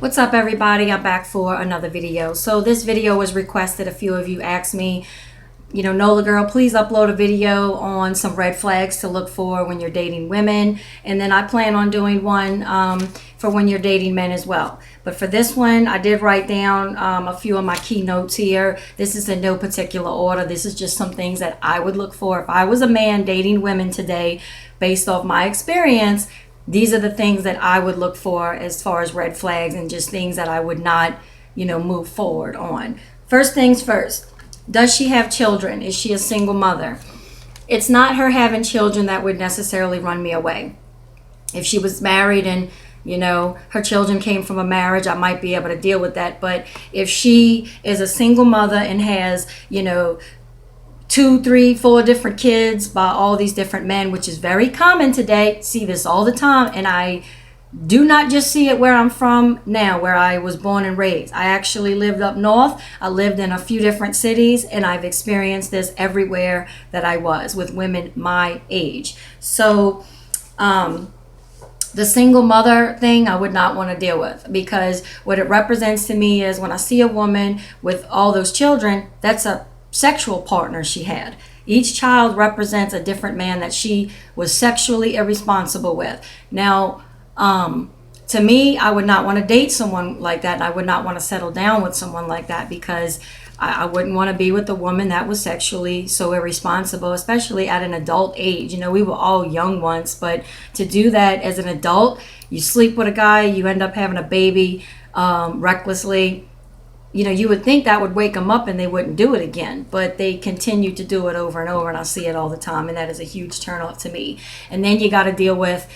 What's up, everybody? I'm back for another video. So this video was requested. A few of you asked me, Nola girl, please upload a video on some red flags to look for when you're dating women. And then I plan on doing one for when you're dating men as well. But for this one, I did write down a few of my key notes here. This is in no particular order. This is just some things that I would look for if I was a man dating women today. Based off my experience, these are the things that I would look for as far as red flags and just things that I would not, move forward on. First things first. Does she have children? Is she a single mother? It's not her having children that would necessarily run me away. If she was married and, her children came from a marriage, I might be able to deal with that. But if she is a single mother and has, 2, 3, 4 different kids by all these different men, which is very common today, see this all the time, and I do not just see it where I'm from now, where I was born and raised. I actually lived up north. I lived in a few different cities, and I've experienced this everywhere that I was with women my age. So the single mother thing I would not want to deal with, because what it represents to me is when I see a woman with all those children, that's a sexual partner she had. Each child represents a different man that she was sexually irresponsible with. Now, to me, I would not want to date someone like that, and I would not want to settle down with someone like that, because I wouldn't want to be with a woman that was sexually so irresponsible, especially at an adult age. We were all young once, but to do that as an adult, you sleep with a guy, you end up having a baby recklessly. You would think that would wake them up and they wouldn't do it again, but they continue to do it over and over, and I see it all the time, and that is a huge turnoff to me. And then you got to deal with,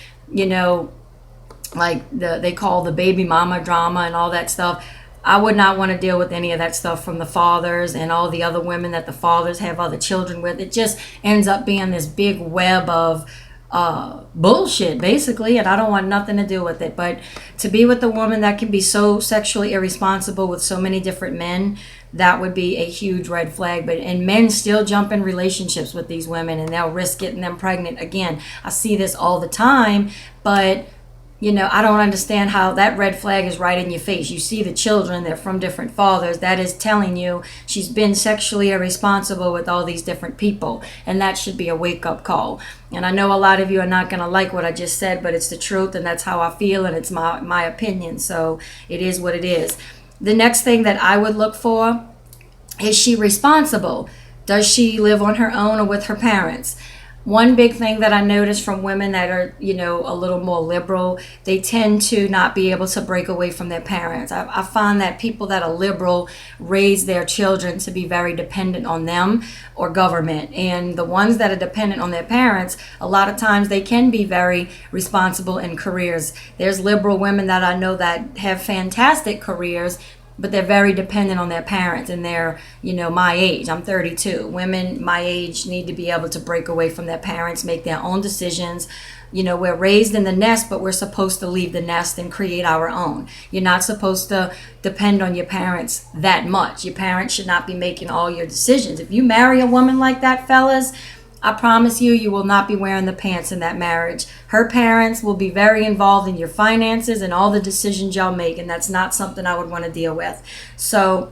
like they call the baby mama drama and all that stuff. I would not want to deal with any of that stuff from the fathers and all the other women that the fathers have other children with. It just ends up being this big web of bullshit, basically, and I don't want nothing to do with it. But to be with a woman that can be so sexually irresponsible with so many different men, that would be a huge red flag. And men still jump in relationships with these women, and they'll risk getting them pregnant. Again, I see this all the time, but I don't understand how that red flag is right in your face. You see the children, they're from different fathers. That is telling you she's been sexually irresponsible with all these different people. And that should be a wake-up call. And I know a lot of you are not going to like what I just said, but it's the truth, and that's how I feel, and it's my opinion. So it is what it is. The next thing that I would look for, is she responsible? Does she live on her own or with her parents? One big thing that I notice from women that are, a little more liberal, they tend to not be able to break away from their parents. I find that people that are liberal raise their children to be very dependent on them or government. And the ones that are dependent on their parents, a lot of times they can be very responsible in careers. There's liberal women that I know that have fantastic careers, but they're very dependent on their parents, and they're, my age. I'm 32. Women my age need to be able to break away from their parents, make their own decisions. We're raised in the nest, but we're supposed to leave the nest and create our own. You're not supposed to depend on your parents that much. Your parents should not be making all your decisions. If you marry a woman like that, fellas, I promise you, you will not be wearing the pants in that marriage. Her parents will be very involved in your finances and all the decisions y'all make, and that's not something I would want to deal with. So,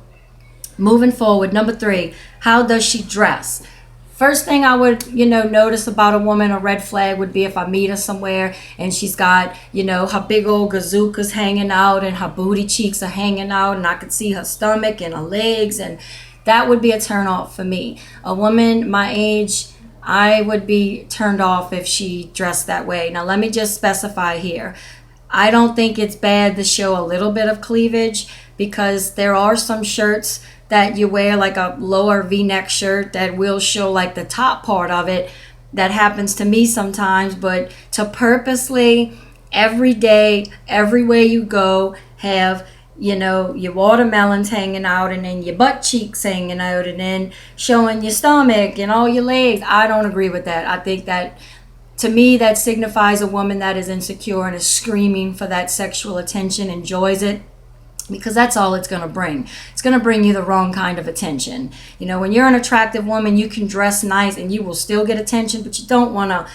moving forward, number 3, how does she dress? First thing I would, notice about a woman, a red flag, would be if I meet her somewhere and she's got, her big old gazookas hanging out and her booty cheeks are hanging out, and I could see her stomach and her legs, and that would be a turn off for me. A woman my age, I would be turned off if she dressed that way. Now, let me just specify here. I don't think it's bad to show a little bit of cleavage, because there are some shirts that you wear, like a lower V-neck shirt, that will show like the top part of it. That happens to me sometimes, but to purposely, every day, everywhere you go, have your watermelons hanging out, and then your butt cheeks hanging out, and then showing your stomach and all your legs. I don't agree with that. I think that, to me, that signifies a woman that is insecure and is screaming for that sexual attention, enjoys it, because that's all it's going to bring. It's going to bring you the wrong kind of attention. When you're an attractive woman, you can dress nice and you will still get attention, but you don't want to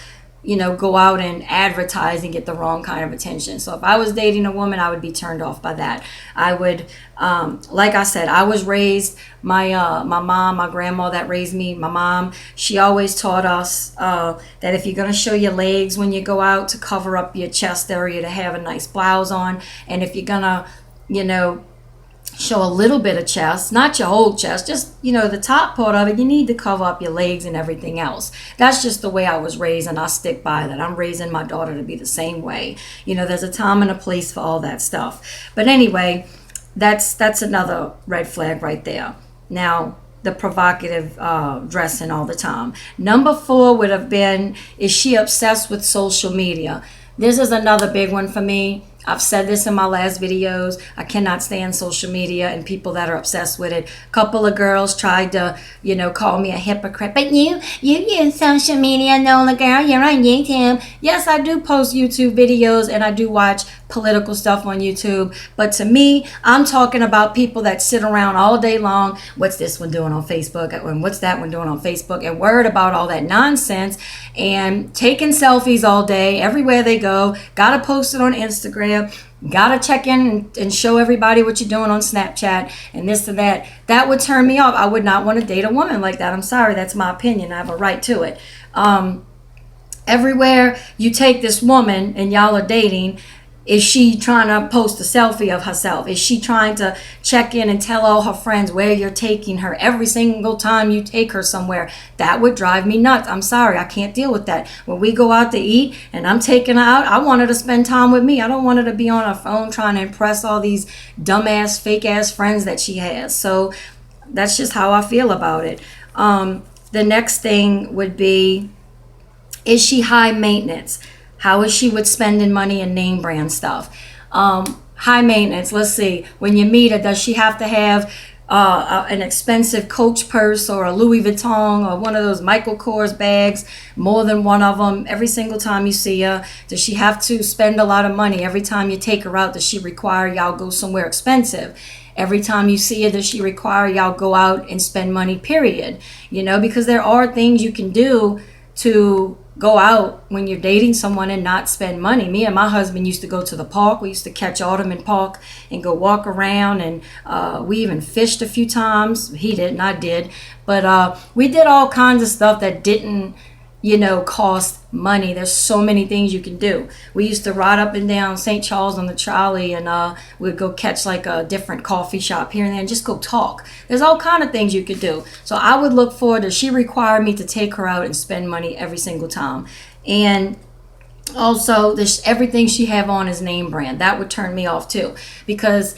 go out and advertise and get the wrong kind of attention. So if I was dating a woman, I would be turned off by that. I would, like I said, I was raised, my mom, my grandma that raised me, my mom, she always taught us that if you're going to show your legs when you go out, to cover up your chest area, to have a nice blouse on. And if you're going to, show a little bit of chest, not your whole chest, just, the top part of it, you need to cover up your legs and everything else. That's just the way I was raised, and I stick by that. I'm raising my daughter to be the same way. There's a time and a place for all that stuff. But anyway, that's another red flag right there. Now, the provocative dressing all the time. Number 4 would have been, is she obsessed with social media? This is another big one for me. I've said this in my last videos. I cannot stand social media and people that are obsessed with it. A couple of girls tried to, call me a hypocrite. But you use social media, Nola girl. You're on YouTube. Yes, I do post YouTube videos and I do watch political stuff on YouTube. But to me, I'm talking about people that sit around all day long. What's this one doing on Facebook? And what's that one doing on Facebook? And worried about all that nonsense and taking selfies all day, everywhere they go. Gotta post it on Instagram. Gotta check in and show everybody what you're doing on Snapchat and this and that. That would turn me off. I would not want to date a woman like that. I'm sorry, that's my opinion. I have a right to it. Everywhere you take this woman and y'all are dating, is she trying to post a selfie of herself? Is she trying to check in and tell all her friends where you're taking her every single time you take her somewhere? That would drive me nuts. I'm sorry, I can't deal with that. When we go out to eat and I'm taking her out, I want her to spend time with me. I don't want her to be on her phone trying to impress all these dumbass, fake-ass friends that she has. So that's just how I feel about it. The next thing would be, is she high maintenance? How is she with spending money and name brand stuff? High maintenance, let's see. When you meet her, does she have to have an expensive Coach purse or a Louis Vuitton or one of those Michael Kors bags, more than one of them, every single time you see her? Does she have to spend a lot of money every time you take her out? Does she require y'all go somewhere expensive? Every time you see her, does she require y'all go out and spend money, period? Because there are things you can do to go out when you're dating someone and not spend money. Me and my husband used to go to the park. We used to catch Autumn in Park and go walk around, and we even fished a few times. He didn't, I did. But we did all kinds of stuff that didn't, cost money. There's so many things you can do. We used to ride up and down St. Charles on the trolley, and we'd go catch like a different coffee shop here and there and just go talk. There's all kind of things you could do. So I would look for, does she require me to take her out and spend money every single time? And also, everything she have on is name brand. That would turn me off too, because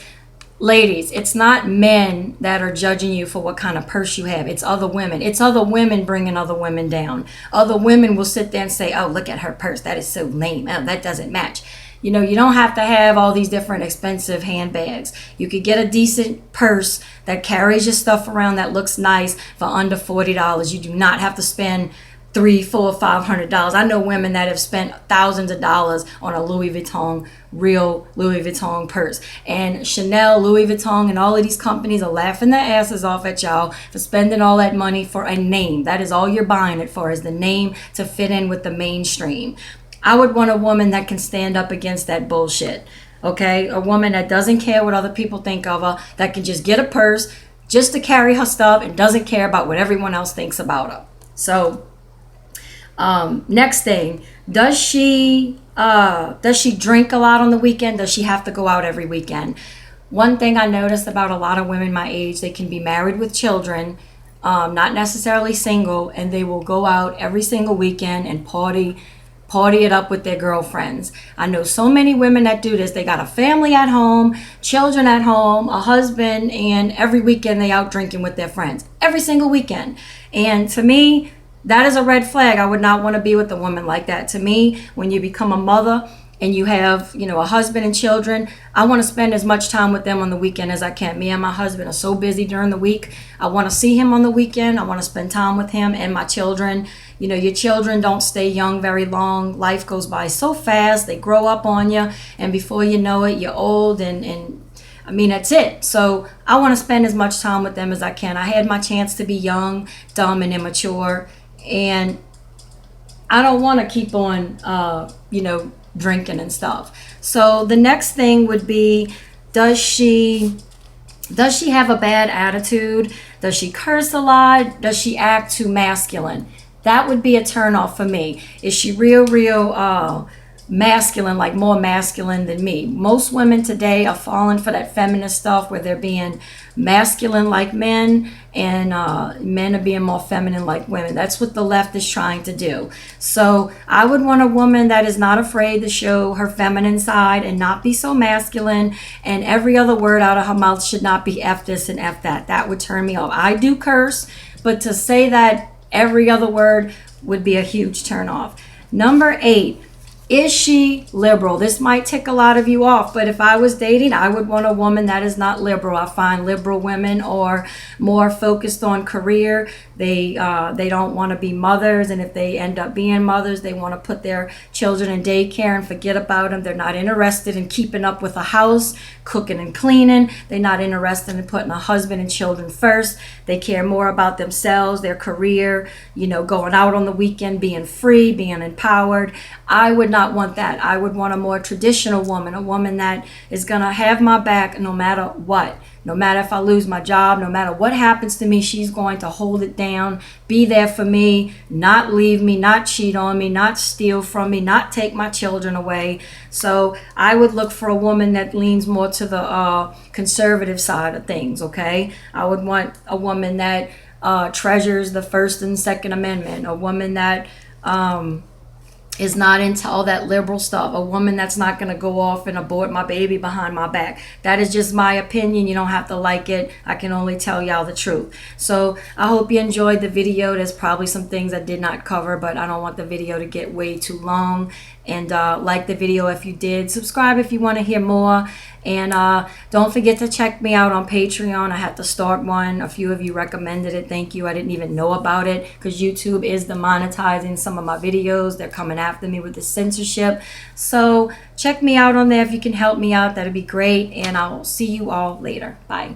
ladies, it's not men that are judging you for what kind of purse you have. It's other women. It's other women bringing other women down. Other women will sit there and say, oh, look at her purse. That is so lame. Oh, that doesn't match. You don't have to have all these different expensive handbags. You could get a decent purse that carries your stuff around that looks nice for under $40. You do not have to spend $300, $400, $500. I know women that have spent thousands of dollars on a Louis Vuitton, real Louis Vuitton purse. And Chanel, Louis Vuitton, and all of these companies are laughing their asses off at y'all for spending all that money for a name. That is all you're buying it for, is the name to fit in with the mainstream. I would want a woman that can stand up against that bullshit. Okay? A woman that doesn't care what other people think of her, that can just get a purse just to carry her stuff and doesn't care about what everyone else thinks about her. So, next thing, does she drink a lot on the weekend? Does she have to go out every weekend? One thing I noticed about a lot of women my age, they can be married with children, not necessarily single, and they will go out every single weekend and party it up with their girlfriends. I know so many women that do this. They got a family at home, children at home, a husband, and every weekend they out drinking with their friends. Every single weekend. And to me, that is a red flag. I would not want to be with a woman like that. To me, when you become a mother and you have, a husband and children, I want to spend as much time with them on the weekend as I can. Me and my husband are so busy during the week. I want to see him on the weekend. I want to spend time with him and my children. Your children don't stay young very long. Life goes by so fast. They grow up on you, and before you know it, you're old, and that's it. So I want to spend as much time with them as I can. I had my chance to be young, dumb, and immature, and I don't want to keep on, drinking and stuff. So the next thing would be, does she have a bad attitude? Does she curse a lot? Does she act too masculine? That would be a turn off for me. Is she real masculine, like more masculine than me? Most women today are falling for that feminist stuff where they're being masculine like men, and men are being more feminine like women. That's what the left is trying to do. So I would want a woman that is not afraid to show her feminine side and not be so masculine, and every other word out of her mouth should not be F this and F that. That would turn me off. I do curse, but to say that every other word would be a huge turn off. Number 8, is she liberal? This might tick a lot of you off, but if I was dating, I would want a woman that is not liberal. I find liberal women are more focused on career. They don't want to be mothers, and if they end up being mothers, they want to put their children in daycare and forget about them. They're not interested in keeping up with a house, cooking and cleaning. They're not interested in putting a husband and children first. They care more about themselves, their career, going out on the weekend, being free, being empowered. I would not want that. I would want a more traditional woman, a woman that is going to have my back no matter what. No matter if I lose my job, no matter what happens to me, she's going to hold it down, be there for me, not leave me, not cheat on me, not steal from me, not take my children away. So I would look for a woman that leans more to the conservative side of things, okay? I would want a woman that treasures the First and Second Amendment, a woman that is not into all that liberal stuff, a woman that's not going to go off and abort my baby behind my back. That is just my opinion. You don't have to like it. I can only tell y'all the truth. So I hope you enjoyed the video. There's probably some things I did not cover, but I don't want the video to get way too long. And like the video if you did. Subscribe if you want to hear more. And don't forget to check me out on Patreon. I had to start one. A few of you recommended it. Thank you. I didn't even know about it because YouTube is demonetizing some of my videos. They're coming after me with the censorship. So check me out on there if you can help me out. That'd be great. And I'll see you all later. Bye.